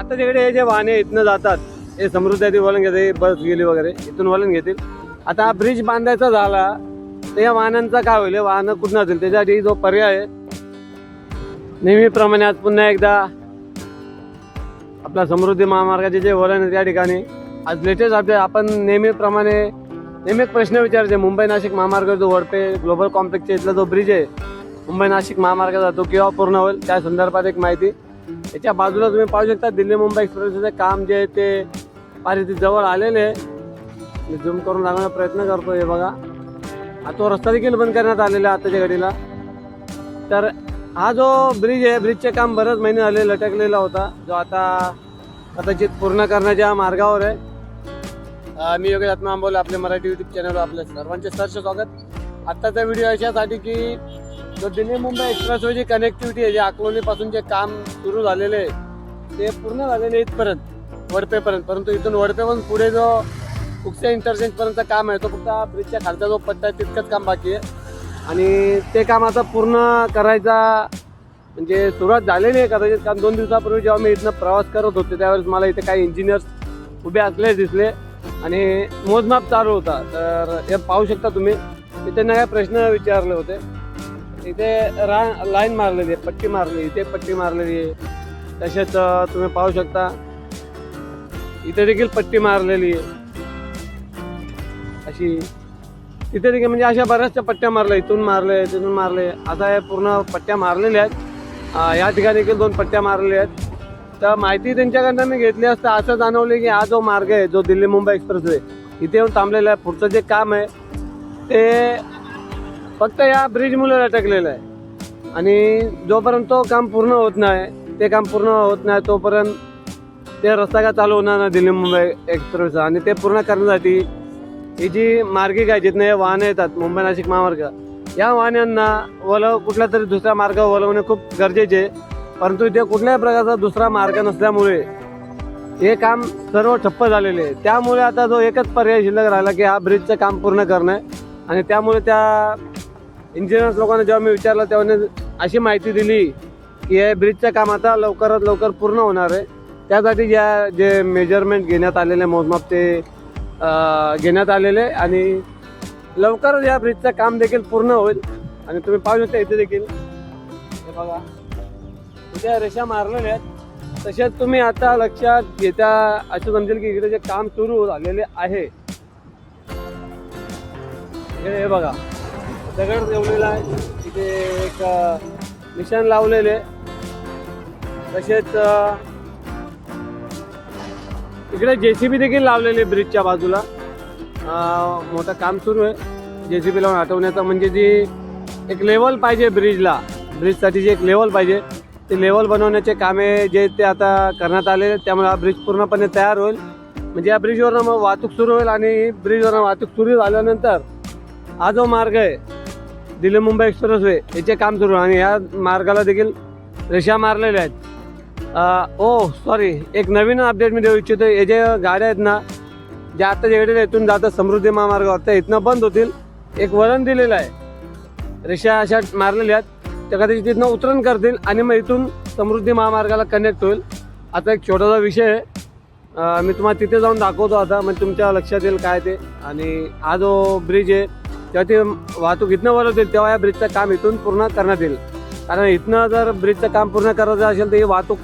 आता तिकडे हे जे वाहने इथनं जातात हे समृद्धी वळण घेते, बस गेली वगैरे इथून वळण घेतील. आता हा ब्रिज बांधायचा झाला तर या वाहनांचा काय होईल, वाहनं कुठून जातील त्याच्यासाठी जो पर्याय आहे नेहमीप्रमाणे आज पुन्हा एकदा आपला समृद्धी महामार्गाचे जे वळण आहे त्या ठिकाणी आज लेटेस्ट अपडेट. आपण नेहमीप्रमाणे नेहमी एक प्रश्न विचारायचे, मुंबई नाशिक महामार्ग जो वडपे ग्लोबल कॉम्प्लेक्सच्या इथला जो ब्रिज आहे मुंबई नाशिक महामार्गाचा तो केव्हा पूर्ण होईल त्या संदर्भात एक माहिती. याच्या बाजूला तुम्ही पाहू शकता दिल्ली मुंबई एक्सप्रेसचं काम जे आहे ते फार इथे जवळ आलेले आहे. मी झूम करून दाखवण्याचा प्रयत्न करतो. हे बघा हा तो रस्ता देखील बंद करण्यात आलेला आहे आताच्या घडीला. तर हा जो ब्रिज आहे ब्रिजचे काम बरेच महिने झाले लटकलेला होता जो आता कदाचित पूर्ण करण्याच्या मार्गावर आहे. मी योगेश आत्मा आंबोले आपले मराठी यूट्यूब चॅनलवर आपल्या सर्वांचे सहर्ष स्वागत. आत्ताचा व्हिडिओ अशासाठी की जो दिल्ली मुंबई एक्सप्रेसवेची कनेक्टिव्हिटी आहे जे अकलोनीपासून जे काम सुरू झालेले आहे ते पूर्ण झालेले इथपर्यंत वडपेपर्यंत, परंतु इथून वडपेपासून पुढे जो कुकसे इंटरचेंजपर्यंतचं काम आहे तो फक्त ब्रिजच्या खालचा जो पट्टा आहे तितकंच काम बाकी आहे आणि ते काम आता पूर्ण करायचा म्हणजे सुरुवात झालेली आहे कदाचित. कारण 2 दिवसापूर्वी जेव्हा मी इथनं प्रवास करत होते त्यावेळेस मला इथे काही इंजिनियर्स उभे असले दिसले आणि मोजमाप चालू होता. तर हे पाहू शकता तुम्ही. मी त्यांना काय प्रश्न विचारले होते. इथे लाईन मारलेली आहे, पट्टी मारली, इथे पट्टी मारलेली आहे. तसेच तुम्ही पाहू शकता इथे देखील पट्टी मारलेली आहे अशी. तिथे देखील म्हणजे अशा बऱ्याचशा पट्ट्या मारल्या, इथून मारले तिथून मारले आता हे पूर्ण पट्ट्या मारलेल्या आहेत. या ठिकाणी देखील 2 पट्ट्या मारलेल्या आहेत. तर माहिती त्यांच्याकडनं मी घेतली असता असं जाणवले की हा जो मार्ग आहे जो दिल्ली मुंबई एक्सप्रेसवे इथे येऊन थांबलेला आहे. पुढचं जे काम आहे ते फक्त या ब्रिजमुळे लटकलेलं आहे आणि जोपर्यंत तो काम पूर्ण होत नाही ते काम पूर्ण होत नाही तोपर्यंत ते रस्ता का चालू होणार नाही दिल्ली मुंबई एक्सप्रेसचा. आणि ते पूर्ण करण्यासाठी ही जी मार्गिका आहे जिथनं हे वाहनं येतात मुंबई नाशिक महामार्ग या वाहनांना कुठल्या तरी दुसऱ्या मार्गावर वळवणे खूप गरजेचे आहे. परंतु इथे कुठल्याही प्रकारचा दुसरा मार्ग नसल्यामुळे हे काम सर्व ठप्प झालेले आहे. त्यामुळे आता जो एकच पर्याय शिल्लक राहिला की हा ब्रिजचं काम पूर्ण करणं आहे. आणि त्यामुळे त्या इंजिनियर्स लोकांना जेव्हा मी विचारलं तेव्हा अशी माहिती दिली की हे ब्रिजचं काम आता लवकरात लवकर पूर्ण होणार आहे. त्यासाठी जे मेजरमेंट घेण्यात आलेले मोजमाप ते घेण्यात आलेले आणि लवकरच या ब्रिजचं काम देखील पूर्ण होईल. आणि तुम्ही पाहू शकता इथे देखील हे बघा इथे रेषा मारलेल्या आहेत. तसेच तुम्ही आता लक्षात घेता असं समजेल की इकडे जे काम सुरू झालेले आहे हे बघा दगड ठेवलेला आहे, इथे एक निशाण लावलेले. तसेच इकडे JCB देखील लावलेले ब्रिजच्या बाजूला. मोठं काम सुरू आहे JCB लावून हटवण्याचं. म्हणजे जी एक लेवल पाहिजे ब्रिजसाठी जी एक लेवल पाहिजे ते लेवल बनवण्याचे कामे जे ते आता करण्यात आले. त्यामुळे हा ब्रिज पूर्णपणे तयार होईल. म्हणजे या ब्रिजवरनं मग वाहतूक सुरू होईल आणि ब्रिजवरनं वाहतूक सुरू झाल्यानंतर हा जो मार्ग आहे दिल्ली मुंबई एक्सप्रेसवे याचे काम सुरू आणि या मार्गाला देखील रेषा मारलेल्या आहेत. सॉरी एक नवीन अपडेट मी देऊ इच्छितो. हे जे गाड्या आहेत ना ज्या आता जेकडे इथून जातात समृद्धी महामार्गावर त्या इथनं बंद होतील. एक वळण दिलेलं आहे, रेषा अशा मारलेल्या आहेत, त्या कदाचित तिथनं उतरण करतील आणि मग इथून समृद्धी महामार्गाला कनेक्ट होईल. आता एक छोटासा विषय आहे, मी तुम्हाला तिथे जाऊन दाखवतो आता म्हणजे तुमच्या लक्षात येईल काय ते. आणि हा जो ब्रिज आहे तेव्हा ते वाहतूक इथनं वळवतील तेव्हा या ब्रिजचं काम इथून पूर्ण करण्यात येईल. कारण इथनं जर ब्रिजचं काम पूर्ण करायचं असेल तर ही वाहतूक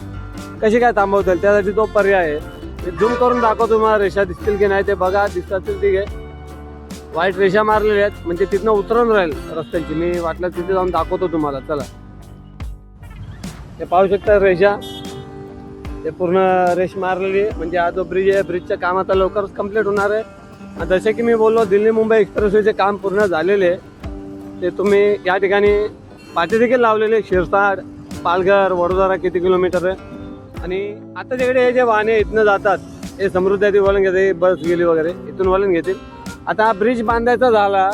कशी काय थांबवता येईल त्यासाठी तो पर्याय आहे. झूम करून दाखवतो तुम्हाला रेषा दिसतील की नाही ते बघा. दिसतात ठीक आहे, व्हाईट रेषा मारलेल्या आहेत म्हणजे तिथनं उतरून राहील रस्त्यांची. मी वाटलं तिथे जाऊन दाखवतो तुम्हाला. चला ते पाहू शकता रेषा ते पूर्ण रेष मारलेली आहे. म्हणजे हा जो ब्रिज आहे ब्रिजचं काम आता लवकरच कंप्लीट होणार आहे. जसे की मी बोललो दिल्ली मुंबई एक्सप्रेसवेचे काम पूर्ण झालेले आहे ते तुम्ही या ठिकाणी पाटे देखील लावलेले. शिरसाट पालघर वडोदरा किती किलोमीटर आहे. आणि आता तिकडे हे जे वाहने इथनं जातात हे समृद्धी वळण घेते, बस गेली वगैरे इथून वळण घेतील. आता हा ब्रिज बांधायचा झाला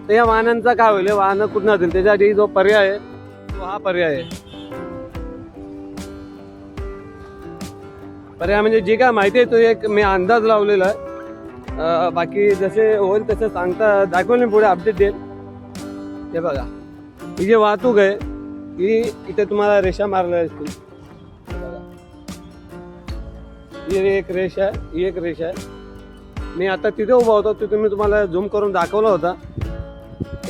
तर या वाहनांचा काय होईल, वाहनं कुठून जातील त्याच्यासाठी जो पर्याय आहे तो हा पर्याय आहे. पर्याय म्हणजे जी काय माहिती आहे तो एक मी अंदाज लावलेला आहे. बाकी जसे होईल तसं दाखवेल मी पुढे अपडेट देईल. हे बघा ही जी वाहतूक आहे ही इथे तुम्हाला रेषा मारल्या असतील. ही एक रेष आहे, ही एक रेष आहे. मी आता तिथे उभा होतो, तिथून मी तुम्हाला झूम करून दाखवला होता.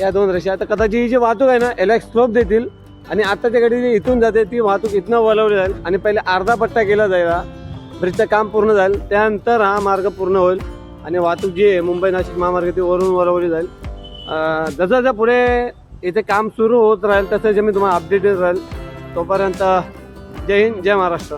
या 2 रेषा. आता कदाचित ही जी वाहतूक आहे ना याला एक स्लोप देतील आणि आताच्या गाडी जी इथून जाते ती वाहतूक इथनं वळवली जाईल आणि पहिले अर्धा पट्टा केला जाईल. ब्रिजचं काम पूर्ण जाईल, त्यानंतर हा मार्ग पूर्ण होईल आणि वाहतूक जी आहे मुंबई नाशिक महामार्ग ती वरून वळवली जाईल. जसं जसं पुढे इथे काम सुरू होत राहील तसं जे मी तुम्हाला अपडेट देत राहील. तोपर्यंत जय हिंद, जय महाराष्ट्र.